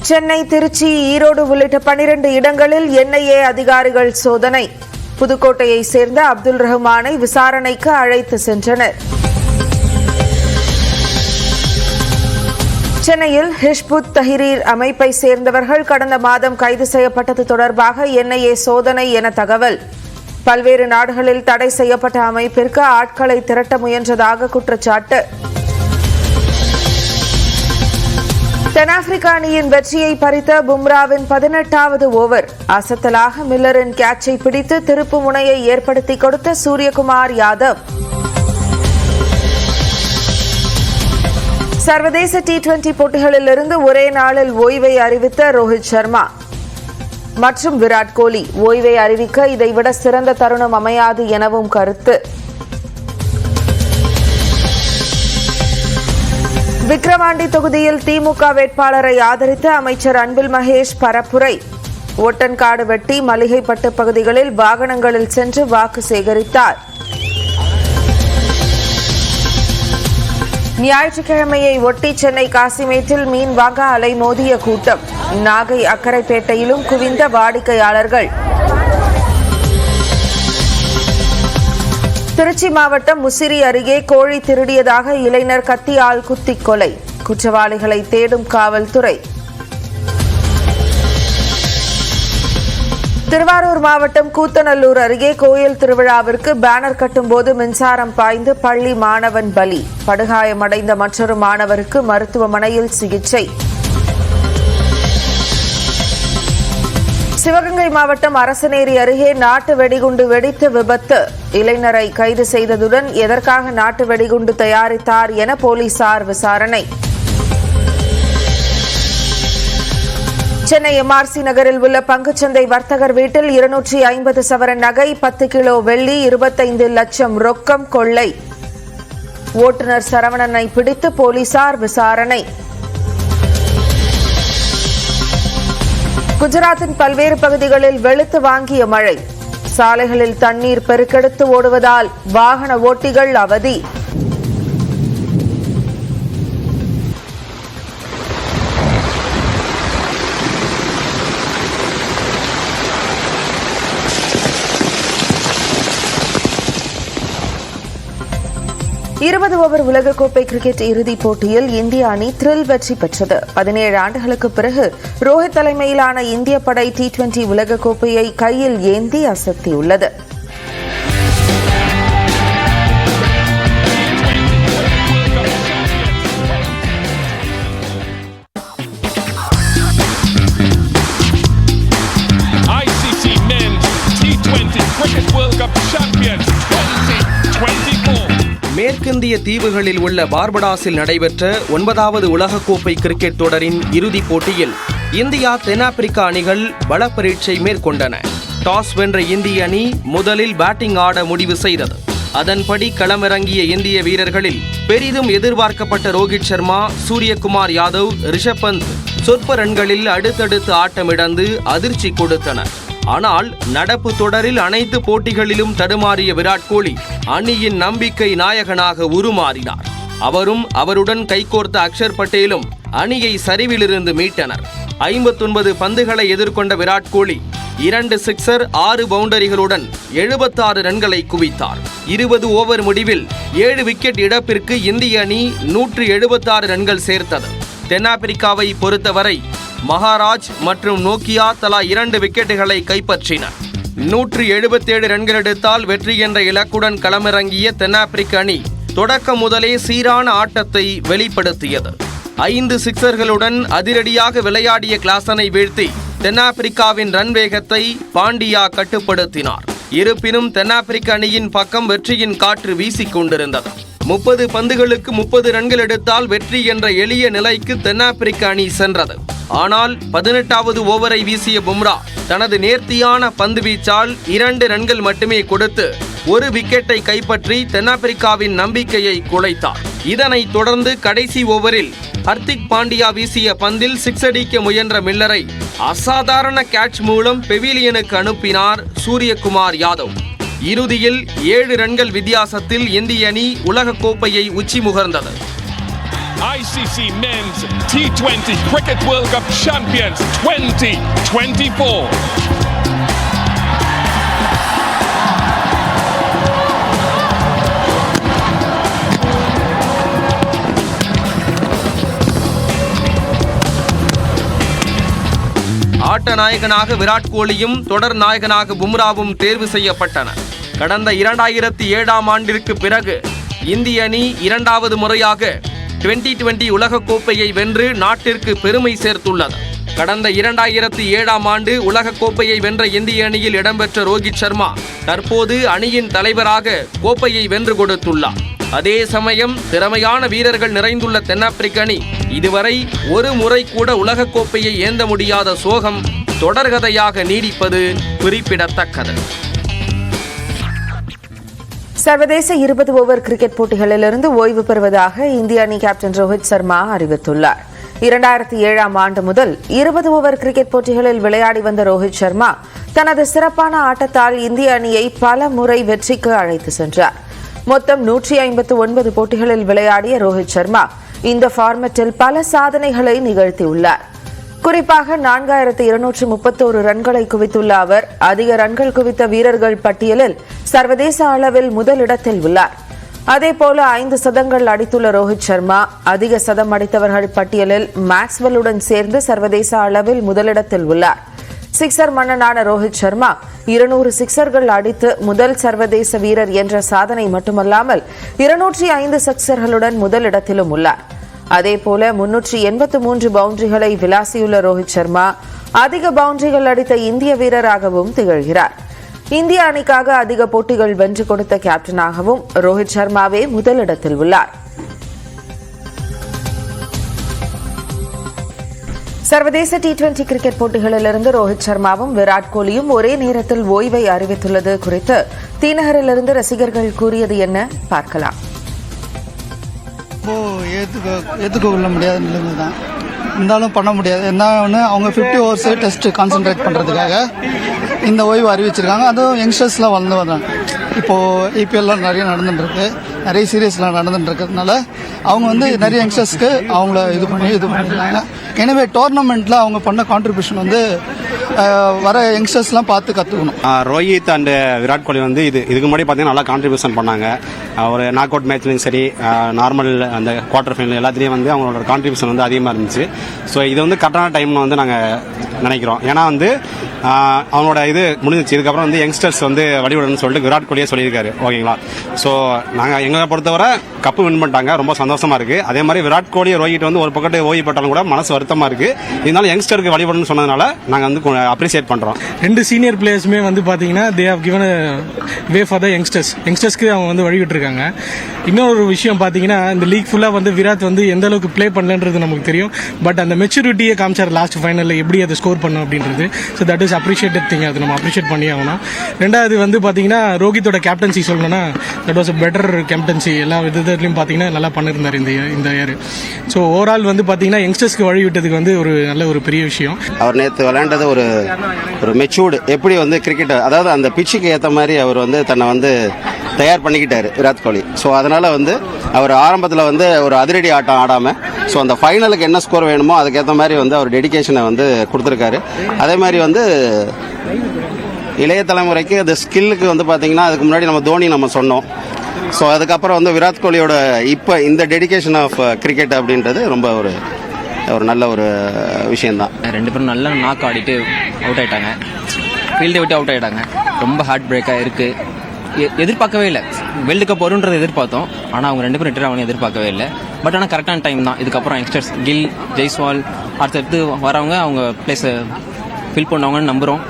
சென்னை, திருச்சி, ஈரோடு உள்ளிட்ட 12 இடங்களில் என்ஐஏ அதிகாரிகள் சோதனை. புதுக்கோட்டையை சேர்ந்த அப்துல் ரஹ்மானை விசாரணைக்கு அழைத்து சென்றனர். சென்னையில் ஹிஸ்புத் தஹ்ரீர் அமைப்பை சேர்ந்தவர்கள் கடந்த மாதம் கைது செய்யப்பட்டது தொடர்பாக என்ஐஏ சோதனை என தகவல். பல்வேறு நாடுகளில் தடை செய்யப்பட்ட அமைப்பிற்கு ஆட்களை திரட்ட முயன்றதாக குற்றச்சாட்டு. தென்னாப்பிரிக்க அணியின் வெற்றியை பறித்த பும்ராவின் 18வது ஓவர். அசத்தலாக மில்லரின் கேட்சை பிடித்து திருப்பு முனையை ஏற்படுத்தி கொடுத்த சூரியகுமார் யாதவ். சர்வதேச T20 போட்டிகளிலிருந்து ஒரே நாளில் ஓய்வை அறிவித்த ரோஹித் சர்மா மற்றும் விராட் கோலி. ஓய்வை அறிவிக்க இதைவிட சிறந்த தருணம் அமையாது எனவும் கருத்து. விக்கிரவாண்டி தொகுதியில் திமுக வேட்பாளரை ஆதரித்த அமைச்சர் அன்பில் மகேஷ் பரப்புரை. ஒட்டன்காடு வெட்டி மளிகைப்பட்டு பகுதிகளில் வாகனங்களில் சென்று வாக்கு சேகரித்தார். ஞாயிற்றுக்கிழமையை ஒட்டி சென்னை காசிமேட்டில் மீன் வாங்க அலைமோதிய கூட்டம். நாகை அக்கரைப்பேட்டையிலும் குவிந்த வாடிக்கையாளர்கள். திருச்சி மாவட்டம் முசிறி அருகே கோழி திருடியதாக இளைஞர் கத்தியால் குத்திக் கொலை. குற்றவாளிகளை தேடும் காவல்துறை. திருவாரூர் மாவட்டம் கூத்தநல்லூர் அருகே கோயில் திருவிழாவிற்கு பேனர் கட்டும்போது மின்சாரம் பாய்ந்து பள்ளி மாணவன் பலி. படுகாயமடைந்த மற்றொரு மாணவருக்கு மருத்துவமனையில் சிகிச்சை. சிவகங்கை மாவட்டம் அரசனேரி அருகே நாட்டு வெடிகுண்டு வெடித்து விபத்து. இளைஞரை கைது செய்ததுடன் எதற்காக நாட்டு வெடிகுண்டு தயாரித்தார் என போலீசார் விசாரணை. சென்னை MRC நகரில் உள்ள பங்குச்சந்தை வர்த்தகர் வீட்டில் 250 சவரன் நகை, 10 கிலோ வெள்ளி, 25 லட்சம் ரொக்கம் கொள்ளை. ஓட்டுநர் சரவணனை பிடித்து போலீசார் விசாரணை. குஜராத்தின் பல்வேறு பகுதிகளில் வெளுத்து வாங்கிய மழை. சாலைகளில் தண்ணீர் பெருக்கெடுத்து ஓடுவதால் வாகன ஓட்டிகள் அவதி. இருபது ஓவர் உலகக்கோப்பை கிரிக்கெட் இறுதிப் போட்டியில் இந்திய அணி த்ரில் வெற்றி பெற்றது. 17 ஆண்டுகளுக்கு பிறகு ரோஹித் தலைமையிலான இந்திய படை T20 உலகக்கோப்பையை கையில் ஏந்தி அசத்தியுள்ளது. ICC Men's T20 Cricket World Cup Champions 2024. மேற்கிந்திய தீவுகளில் உள்ள பார்படாஸில் நடைபெற்ற 9வது உலகக்கோப்பை கிரிக்கெட் தொடரின் இறுதிப் போட்டியில் இந்தியா, தென்னாப்பிரிக்கா அணிகள் பல பரீட்சை மேற்கொண்டன. டாஸ் வென்ற இந்திய அணி முதலில் பேட்டிங் ஆட முடிவு செய்தது. அதன்படி களமிறங்கிய இந்திய வீரர்களில் பெரிதும் எதிர்பார்க்கப்பட்ட ரோஹித் சர்மா, சூரியகுமார் யாதவ், ரிஷப் பந்த் சொற்ப ரன்களில் அடுத்தடுத்து ஆட்டமிழந்து அதிர்ச்சி கொடுத்தனர். ஆனால் நடப்பு தொடரில் அனைத்து போட்டிகளிலும் தடுமாறிய விராட் கோலி அணியின் நம்பிக்கை நாயகனாக உருமாறினார். அவரும் அவருடன் கைகோர்த்த அக்ஷர் பட்டேலும் அணியை சரிவிலிருந்து மீட்டனர். 59 பந்துகளை எதிர்கொண்ட விராட் கோலி 2 சிக்ஸர், 6 பவுண்டரிகளுடன் 76 ரன்களை குவித்தார். 20 ஓவர் முடிவில் 7 விக்கெட் இழப்பிற்கு இந்திய அணி 176 ரன்கள் சேர்த்தது. தென்னாப்பிரிக்காவை பொறுத்தவரை மகாராஜ் மற்றும் நோக்கியா தலா 2 விக்கெட்டுகளை கைப்பற்றினர். 177 ரன்கள் எடுத்தால் வெற்றி என்ற இலக்குடன் களமிறங்கிய தென்னாப்பிரிக்க அணி தொடக்கம் முதலே சீரான ஆட்டத்தை வெளிப்படுத்தியது. 5 சிக்ஸர்களுடன் அதிரடியாக விளையாடிய கிளாசனை வீழ்த்தி தென்னாப்பிரிக்காவின் ரன் வேகத்தை பாண்டியா கட்டுப்படுத்தினார். இருப்பினும் தென்னாப்பிரிக்க அணியின் பக்கம் வெற்றியின் காற்று வீசிக் கொண்டிருந்தது. 30 பந்துகளுக்கு 30 ரன்கள் எடுத்தால் வெற்றி என்ற எளிய நிலைக்கு தென்னாப்பிரிக்க அணி சென்றது. ஆனால் 18வது ஓவரை வீசிய பும்ரா தனது நேர்த்தியான பந்து வீச்சால் 2 ரன்கள் மட்டுமே கொடுத்து 1 விக்கெட்டை கைப்பற்றி தென்னாப்பிரிக்காவின் நம்பிக்கையை குலைத்தார். இதனைத் தொடர்ந்து கடைசி ஓவரில் ஹர்திக் பாண்டியா வீசிய பந்தில் 6 அடிக்க முயன்ற மில்லரை அசாதாரண கேட்ச் மூலம் பெவிலியனுக்கு அனுப்பினார் சூரியகுமார் யாதவ். இறுதியில் 7 ரன்கள் வித்தியாசத்தில் இந்திய அணி உலகக்கோப்பையை உச்சி முகர்ந்தது. ICC Men's T20 Cricket World Cup Champions 2024. ஆட்ட நாயகனாக விராட் கோலியும் தொடர் நாயகனாக பும்ராவும் தேர்வு செய்யப்பட்டனர். கடந்த 2007ஆம் ஆண்டிற்கு பிறகு இந்திய அணி இரண்டாவது முறையாக 2020 உலகக்கோப்பையை வென்று நாட்டிற்கு பெருமை சேர்த்துள்ளது. கடந்த 2007ஆம் ஆண்டு உலகக்கோப்பையை வென்ற இந்திய அணியில் இடம்பெற்ற ரோஹித் சர்மா தற்போது அணியின் தலைவராக கோப்பையை வென்று கொடுத்துள்ளார். அதே சமயம் திறமையான வீரர்கள் நிறைந்துள்ள தென்னாப்பிரிக்க அணி இதுவரை ஒரு முறை கூட உலகக்கோப்பையை ஏந்த முடியாத சோகம் தொடர்கதையாக நீடிப்பது குறிப்பிடத்தக்கது. சர்வதேச 20 ஓவர் கிரிக்கெட் போட்டிகளிலிருந்து ஓய்வு பெறுவதாக இந்திய அணி கேப்டன் ரோஹித் சர்மா அறிவித்துள்ளார். 2007ஆம் ஆண்டு முதல் 20 ஓவர் கிரிக்கெட் போட்டிகளில் விளையாடி வந்த ரோஹித் சர்மா தனது சிறப்பான ஆட்டத்தால் இந்திய அணியை பல முறை வெற்றிக்கு அழைத்து சென்றார். மொத்தம் 159 போட்டிகளில் விளையாடிய ரோஹித் சர்மா இந்த ஃபார்மேட்டில் பல சாதனைகளை நிகழ்த்தியுள்ளார். குறிப்பாக 4231 ரன்களை குவித்துள்ள அவர் அதிக ரன்கள் குவித்த வீரர்கள் பட்டியலில் சர்வதேச அளவில் முதலிடத்தில் உள்ளார். அதேபோல 5 சதங்கள் அடித்துள்ள ரோஹித் சர்மா அதிக சதம் அடித்தவர்கள் பட்டியலில் மேக்ஸ்வெல்லுடன் சேர்ந்து சர்வதேச அளவில் முதலிடத்தில் உள்ளார். சிக்ஸர் மன்னனான ரோஹித் சர்மா 200 சிக்ஸர்கள் அடித்து முதல் சர்வதேச வீரர் என்ற சாதனை மட்டுமல்லாமல் 205 சிக்ஸர்களுடன் முதலிடத்திலும் உள்ளார். அதேபோல 383 பவுண்டரிகளை விளாசியுள்ள ரோஹித் சர்மா அதிக பவுண்டரிகள் அடித்த இந்திய வீரராகவும் திகழ்கிறார். இந்திய அணிக்காக அதிக போட்டிகள் வென்று கொடுத்த கேப்டனாகவும் ரோஹித் சர்மாவே முதலிடத்தில் உள்ளார். சர்வதேச T20 கிரிக்கெட் போட்டிகளிலிருந்து ரோஹித் சர்மாவும் விராட் கோலியும் ஒரே நேரத்தில் ஓய்வை அறிவித்துள்ளது குறித்து தீநகரிலிருந்து ரசிகர்கள் கூறியது என்ன பார்க்கலாம். ஏற்றுக்கொள்ள முடியாத நிலைமை தான், இருந்தாலும் பண்ண முடியாது. என்ன ஒன்று, அவங்க 50 ஓவர்ஸ் டெஸ்ட் கான்சென்ட்ரேட் பண்ணுறதுக்காக இந்த ஓய்வு அறிவிச்சிருக்காங்க. அதுவும் யங்ஸ்டர்ஸ்லாம் வளர்ந்து வர்றாங்க. இப்போது ஐபிஎல்லாம் நிறைய நடந்துட்டுருக்கு, நிறைய சீரியஸ்லாம் நடந்துட்டுருக்கிறதுனால அவங்க நிறைய யங்ஸ்டர்ஸ்க்கு அவங்கள இது பண்ணியிருக்காங்க. எனவே டோர்னமெண்ட்டில் அவங்க பண்ண கான்ட்ரிபியூஷன் வர யங்ஸ்டர்ஸ்லாம் பார்த்து கற்றுக்கணும். ரோஹித் அண்ட் விராட் கோலி இதுக்கு முன்னாடி பார்த்தீங்கன்னா நல்லா கான்ட்ரிபியூஷன் பண்ணாங்க. ஒரு நாக் அவுட் மேட்ச்லையும் சரி, நார்மல் அந்த குவார்டர் ஃபைனல் எல்லாத்துலேயும் அவங்களோட கான்ட்ரிபியூஷன் அதிகமாக இருந்துச்சு. ஸோ இது கரெக்டான டைம்னு நாங்கள் நினைக்கிறோம். ஏன்னா அவங்களோட இது முடிஞ்சிச்சு. இதுக்கப்புறம் யங்ஸ்டர்ஸ் வழிவிடணும்னு சொல்லிட்டு விராட் கோலியே சொல்லியிருக்காரு. ஓகேங்களா? ஸோ நாங்கள் எங்களை பொறுத்தவரை கப்பு வின் பண்ணிட்டாங்க, ரொம்ப சந்தோஷமா இருக்கு. அதே மாதிரி விராட் கோலி ரோஹித் ஒரு பக்கத்து ஓய்வு பெற்றாலும் கூட மனசு வருத்தமா இருக்கு. இதனால யங்ஸ்டருக்கு வழிபடணும்னு சொன்னதுனால நாங்கள் அப்ரிசியேட் பண்றோம். 2 சீனியர் பிளேயர்ஸுமே பாத்தீங்கன்னா they have given way for the யங்ஸ்டர்ஸ்க்கு அவங்க வழிவிட்டு இருக்காங்க. இன்னொரு விஷயம் பாத்தீங்கன்னா இந்த லீக் ஃபுல்லா விராட் எந்த அளவுக்கு பிளே பண்ணலன்றது நமக்கு தெரியும். பட் அந்த மெச்சூரிட்டியை காமிச்சார் லாஸ்ட் ஃபைனல்ல, எப்படி அதை ஸ்கோர் பண்ணும் அப்படின்றது. So that is appreciated thing. அது நம்ம அப்ரிஷியேட் பண்ணி ஆகணும். ரெண்டாவது பாத்தீங்கன்னா ரோஹித்தோட கேப்டன்சி சொல்லணும்னா தட் வாஸ் பெட்டர் கேப்டன்சி. எல்லா விதத்துலையும் பாத்தீங்கன்னா நல்லா பண்ணிருந்தார் இந்த இயர். ஸோ ஓவரால் பாத்தீங்கன்னா யங்ஸ்டர்ஸ்க்கு வழி விட்டதுக்கு ஒரு நல்ல ஒரு பெரிய விஷயம். அவர் நேற்று விளையாண்டது ஒரு மெச்சூர்டு, எப்படி கிரிக்கெட், அதாவது அந்த பிச்சுக்கு ஏற்ற மாதிரி அவர் தன்னை தயார் பண்ணிக்கிட்டாரு விராட் கோலி. ஸோ அதனால அவர் ஆரம்பத்தில் ஒரு அதிரடி ஆட்டம் ஆடாம ஸோ அந்த ஃபைனலுக்கு என்ன ஸ்கோர் வேணுமோ அதுக்கேற்ற மாதிரி அவர் டெடிகேஷனை கொடுத்துருக்காரு. அதே மாதிரி இளைய தலைமுறைக்கு அந்த ஸ்கில்லுக்கு பார்த்தீங்கன்னா அதுக்கு முன்னாடி நம்ம தோனி நம்ம சொன்னோம். ஸோ அதுக்கப்புறம் விராட் கோலியோட இப்போ இந்த டெடிகேஷன் ஆஃப் கிரிக்கெட் அப்படின்றது ரொம்ப ஒரு நல்ல ஒரு விஷயம்தான். 2 பேரும் நல்லா நாக் ஆடிட்டு அவுட் ஆயிட்டாங்க, ஃபீல்டை விட்டு அவுட் ஆயிட்டாங்க. ரொம்ப ஹார்ட் பிரேக்காக இருக்கு. எதிர்பார்க்கவே இல்லை, வேர்ல்டு கப் வரும்ன்றதை எதிர்பார்த்தோம். ஆனால் அவங்க 2 பேரும் ரிட்டர் ஆகணும் எதிர்பார்க்கவே இல்லை. பட் ஆனால் கரெக்டான டைம் தான். இதுக்கப்புறம் யங்ஸ்டர்ஸ் கில், ஜெய்ஸ்வால் அடுத்தடுத்து வரவங்க அவங்க பிளேஸை ஃபில் பண்ணுவாங்கன்னு நம்புகிறோம்.